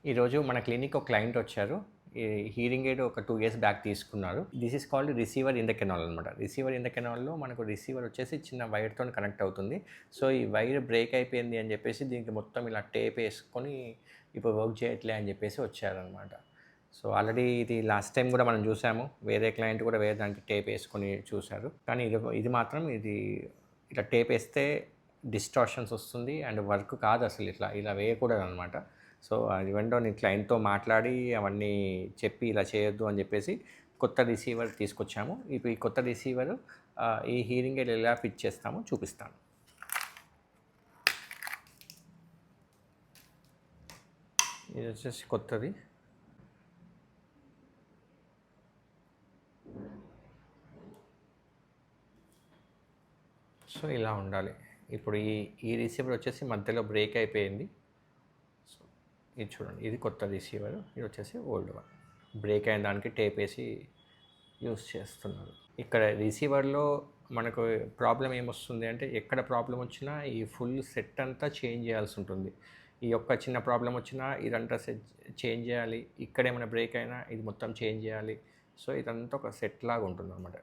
ఈరోజు మన క్లినిక్ ఒక క్లయింట్ వచ్చారు. ఈ హీరింగ్ ఎయిడ్ ఒక 2 ఇయర్స్ బ్యాక్ తీసుకున్నారు. This is called receiver in the canal అనమాట. రిసీవర్ ఇన్ ద కెనాల్‌లో మనకు రిసీవర్ వచ్చేసి చిన్న వైర్‌తోని కనెక్ట్ అవుతుంది. సో, ఈ వైర్ బ్రేక్ అయిపోయింది అని చెప్పేసి దీనికి మొత్తం ఇలా టేప్ ఏసుకొని ఇప్పుడు వర్క్ చేయట్లే అని చెప్పేసి వచ్చారనమాట. సో, ఆల్రెడీ ఇది లాస్ట్ టైం కూడా మనం చూసాము. వేరే క్లయింట్ కూడా వేరే దానికి టేప్ ఏసుకొని చూసారు. కానీ ఇది మాత్రం ఇట్లా టేప్ ఏస్తే డిస్టార్షన్స్ వస్తుంది అండ్ వర్క్ కాదు అసలు ఇలా వేయకూడదనమాట. సో, అది వెంటనే నేను క్లయింట్‌తో మాట్లాడి అవన్నీ చెప్పి ఇలా చేయొద్దు అని చెప్పేసి కొత్త రిసీవర్ తీసుకొచ్చాము. ఇప్పుడు ఈ కొత్త రిసీవర్ ఈ హీరింగ్ ఎయిడ్ ఎలా ఫిట్ చేస్తామో చూపిస్తాను. ఇది వచ్చేసి కొత్తది. సో, ఇలా ఉండాలి. ఇప్పుడు ఈ రిసీవర్ వచ్చేసి మధ్యలో బ్రేక్ అయిపోయింది. సో, ఇది చూడండి, ఇది కొత్త రిసీవర్, ఇది వచ్చేసి ఓల్డ్ వన్. బ్రేక్ అయిన దానికి టేప్ వేసి యూస్ చేస్తున్నారు. ఇక్కడ రిసీవర్లో మనకు ప్రాబ్లం ఏమొస్తుంది అంటే, ఎక్కడ ప్రాబ్లం వచ్చినా ఈ ఫుల్ సెట్ అంతా చేంజ్ చేయాల్సి ఉంటుంది. ఈ ఒక్క చిన్న ప్రాబ్లం వచ్చినా ఇదంతా చేంజ్ చేయాలి. ఇక్కడ ఏమైనా బ్రేక్ అయినా ఇది మొత్తం చేంజ్ చేయాలి. సో, ఇదంతా ఒక సెట్ లాగా ఉంటుందన్నమాట.